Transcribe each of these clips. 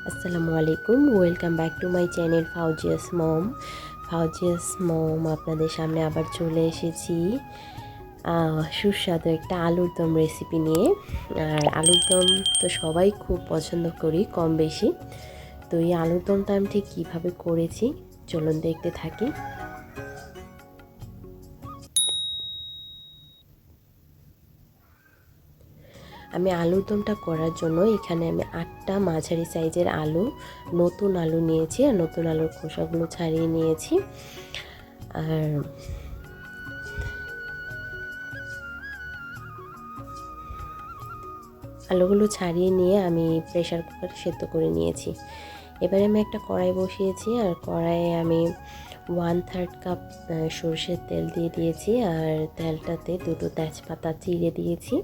আসসালামু আলাইকুম, welcome back to my channel Fauzia's mom. আপনাদের সামনে আবার চলে এসেছি সুস্বাদু একটা আলুর দম রেসিপি নিয়ে। আর আলুর দম তো সবাই খুব পছন্দ করি কম বেশি। তো এই আলুর দমটা আমি ঠিক কীভাবে করেছি চলুন দেখতে থাকি। আমি আলুর দমটা করার জন্য এখানে আমি 8টা মাঝারি সাইজের নতুন আলু নিয়েছি, আর নতুন আলুর খোসাগুলো ছাড়িয়ে নিয়েছি। আর আলুগুলো ছাড়িয়ে নিয়ে আমি প্রেসার কুকারে সেদ্ধ করে নিয়েছি। এবারে আমি একটা কড়াই বসিয়েছি, আর কড়াইয়ে আমি 1/3 কাপ সরষের তেল দিয়ে দিয়েছি। আর তেলটাতে 2টো তেজপাতা চিড়ে দিয়েছি,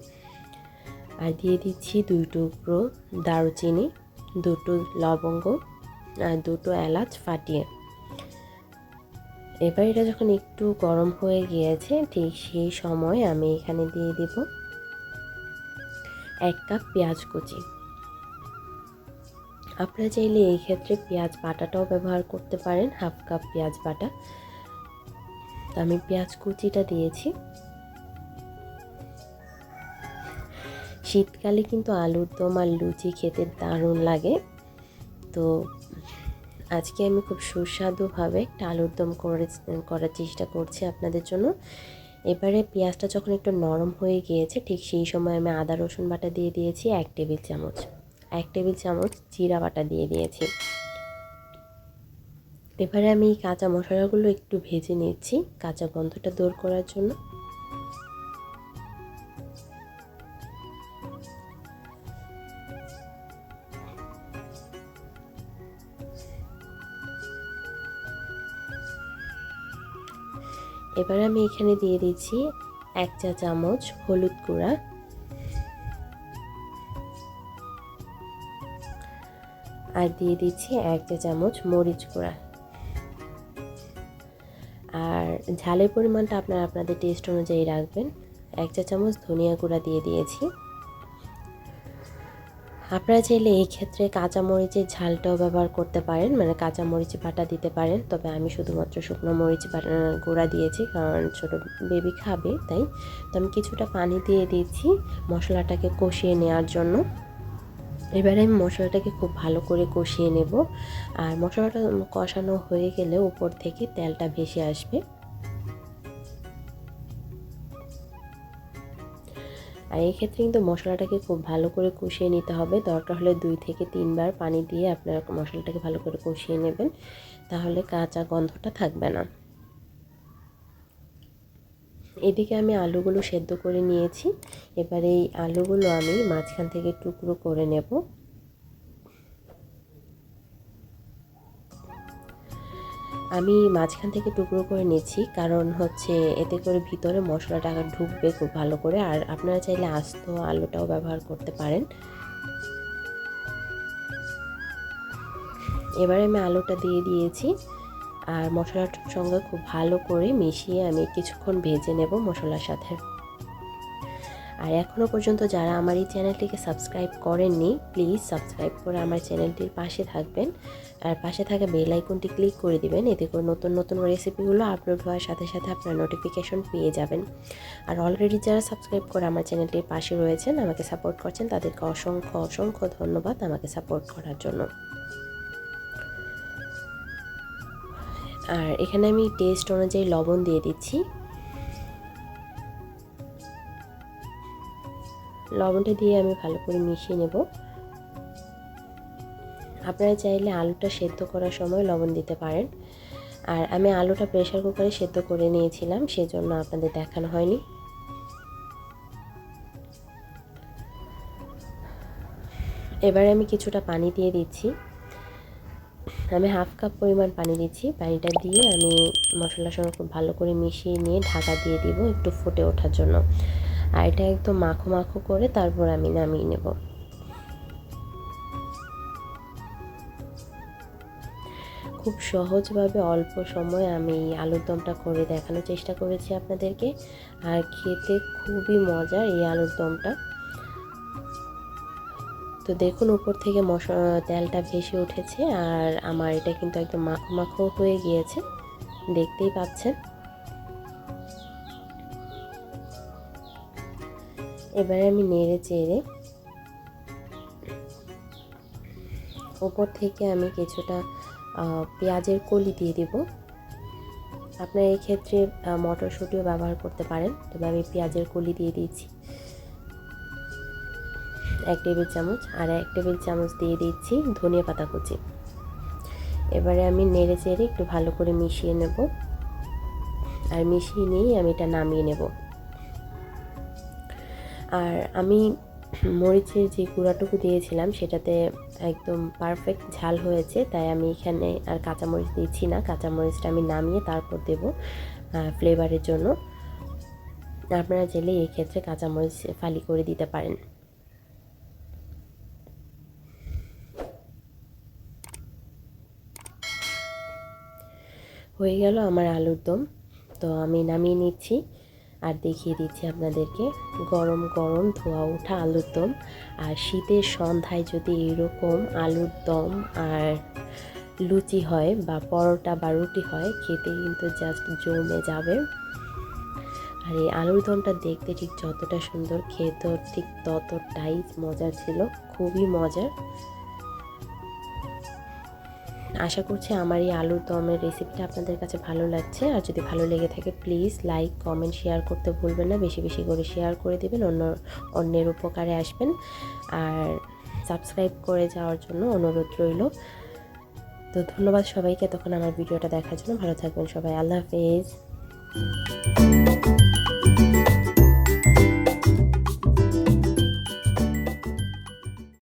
আর দিয়ে দিচ্ছি 2 টুকরো দারুচিনি, 2টো লবঙ্গ আর 2টো এলাচ ফাটিয়ে। এবার এটা যখন একটু গরম হয়ে গিয়েছে, ঠিক সেই সময় আমি এখানে দিয়ে দেব 1 কাপ পেঁয়াজ কুচি। আপনারা চাইলে এই ক্ষেত্রে পেঁয়াজ বাটাটাও ব্যবহার করতে পারেন, 1/2 কাপ পেঁয়াজ বাটা। তো আমি পেঁয়াজ কুচিটা দিয়েছি। শীতকালে কিন্তু আলুর দম আর লুচি খেতে দারুণ লাগে। তো আজকে আমি খুব সুস্বাদুভাবে একটা আলুর দম করার চেষ্টা করছি আপনাদের জন্য। এবারে পেঁয়াজটা যখন একটু নরম হয়ে গিয়েছে, ঠিক সেই সময় আমি আদা রসুন বাটা দিয়ে দিয়েছি 1 টেবিল চামচ। 1 টেবিল চামচ জিরা বাটা দিয়ে দিয়েছি। এবারে আমি কাঁচা মশলাগুলো একটু ভেজে নিচ্ছি কাঁচা গন্ধটা দূর করার জন্য। এবার আমি এখানে দিয়ে দিচ্ছি 1 চা চামচ হলুদ গুঁড়া, আর দিয়ে দিচ্ছি 1 চা চামচ মরিচ গুঁড়া। আর ঝালের পরিমাণটা আপনারা আপনাদের টেস্ট অনুযায়ী রাখবেন। 1 চা চামচ ধনিয়া গুঁড়া দিয়ে দিয়েছি। আপনারা চাইলে এই ক্ষেত্রে কাঁচামরিচের ঝালটাও ব্যবহার করতে পারেন, মানে কাঁচামরিচ বাটা দিতে পারেন। তবে আমি শুধুমাত্র শুকনো মরিচ গুঁড়া দিয়েছি, কারণ ছোটো বেবি খাবে তাই। তো আমি কিছুটা পানি দিয়ে দিচ্ছি মশলাটাকে কষিয়ে নেওয়ার জন্য। এবারে আমি মশলাটাকে খুব ভালো করে কষিয়ে নেব। আর মশলাটা কষানো হয়ে গেলে উপর থেকে তেলটা ভেসে আসবে। আর এই ক্ষেত্রে কিন্তু মশলাটাকে খুব ভালো করে কষিয়ে নিতে হবে। দরকার হলে 2 থেকে 3 বার পানি দিয়ে আপনারা মশলাটাকে ভালো করে কষিয়ে নেবেন, তাহলে কাঁচা গন্ধটা থাকবে না। এদিকে আমি আলুগুলো সেদ্ধ করে নিয়েছি। এবার এই আলুগুলো আমি মাঝখান থেকে টুকরো করে নেব। আমি মাঝখান থেকে টুকরো করে নিচ্ছি, কারণ হচ্ছে এতে করে ভিতরে মশলাটা ঢুকবে খুব ভালো করে। আর আপনারা চাইলে আস্ত আলুটাও ব্যবহার করতে পারেন। এবারে আমি আলুটা দিয়ে দিয়েছি, আর মশলাটার সঙ্গে খুব ভালো করে মিশিয়ে আমি কিছুক্ষণ ভেজে নেব মশলার সাথে। আর এখনও পর্যন্ত যারা আমার এই চ্যানেলটিকে সাবস্ক্রাইব করেননি, প্লিজ সাবস্ক্রাইব করে আমার চ্যানেলটির পাশে থাকবেন, আর পাশে থাকা বেল আইকনটি ক্লিক করে দিবেন। এতে করে নতুন নতুন রেসিপিগুলো আপলোড হওয়ার সাথে সাথে আপনার নোটিফিকেশন পেয়ে যাবেন। আর অলরেডি যারা সাবস্ক্রাইব করে আমার চ্যানেলটির পাশে রয়েছেন, আমাকে সাপোর্ট করছেন, তাদেরকে অসংখ্য অসংখ্য ধন্যবাদ আমাকে সাপোর্ট করার জন্য। আর এখানে আমি টেস্ট অনুযায়ী লবণ দিয়ে দিচ্ছি। লবণটা দিয়ে আমি ভালো করে মিশিয়ে নেব। আপনারা চাইলে আলুটা সেদ্ধ করার সময় লবণ দিতে পারেন। আর আমি আলুটা প্রেসার কুকারে সেদ্ধ করে নিয়েছিলাম, সেজন্য আপনাদের দেখানো হয়নি। এবারে আমি কিছুটা পানি দিয়ে দিচ্ছি। আমি 1/2 কাপ পরিমাণ পানি দিচ্ছি। পানিটা দিয়ে আমি মশলার সঙ্গে খুব ভালো করে মিশিয়ে নিয়ে ঢাকা দিয়ে দিব একটু ফুটে ওঠার জন্য। আর এটা একদম মাখো মাখো করে তারপর আমি নামিয়ে নেব। খুব সহজভাবে অল্প সময়ে আমি আলুর দমটা করে দেখানোর চেষ্টা করেছি আপনাদেরকে। আর খেতে খুবই মজার এই আলুর দমটা। তো তো দেখুন উপর থেকে তেলটা ভেসে উঠেছে, আর আমার এটা কিন্তু একদম মাখো মাখো হয়ে গিয়েছে, দেখতেই পাচ্ছেন। এবারে আমি নেড়ে চেড়ে উপর থেকে আমি কিছুটা পেঁয়াজের কলি দিয়ে দেব। আপনারা এই ক্ষেত্রে মটরশুঁটিও ব্যবহার করতে পারেন, তবে আমি পেঁয়াজের কলি দিয়ে দিয়েছি 1 টেবিল চামচ, আর 1 টেবিল চামচ দিয়ে দিচ্ছি ধনিয়া পাতা কুচি। এবারে আমি নেড়ে চেড়ে একটু ভালো করে মিশিয়ে নেব, আর মিশিয়ে নিয়েই আমি এটা নামিয়ে নেব। আর আমি মরিচের যে গুঁড়াটুকু দিয়েছিলাম সেটাতে একদম পারফেক্ট ঝাল হয়েছে, তাই আমি এখানে আর কাঁচামরিচ দিচ্ছি না। কাঁচামরিচটা আমি নামিয়ে তারপর দেব ফ্লেভারের জন্য। আপনারা চাইলে এই ক্ষেত্রে কাঁচামরিচ ফালি করে দিতে পারেন। হয়ে গেল আমার আলুর দম। তো আমি নামিয়ে নিচ্ছি আর দেখিয়ে দিচ্ছি আপনাদেরকে গরম গরম ধোয়া ওঠা আলুর দম। আর শীতের সন্ধ্যায় যদি এরকম আলুর দম আর লুচি হয় বা পরোটা বা রুটি হয়, খেতে কিন্তু জাস্ট জমে যাবে। আর এই আলুর দমটা দেখতে ঠিক যতটা সুন্দর, খেতেও ঠিক ততটাই মজার ছিল, খুবই মজার। আশা করছি আমার এই আলুর দমের রেসিপিটা আপনাদের কাছে ভালো লাগছে। আর যদি ভালো লেগে থাকে প্লিজ লাইক কমেন্ট শেয়ার করতে ভুলবেন না, বেশি বেশি করে শেয়ার করে দেবেন, অন্যের উপকারে আসবেন। আর সাবস্ক্রাইব করে যাওয়ার জন্য অনুরোধ রইল। তো ধন্যবাদ সবাইকে তখন আমার ভিডিওটা দেখার জন্য। ভালো থাকবেন সবাই, আল্লাহ হাফেজ।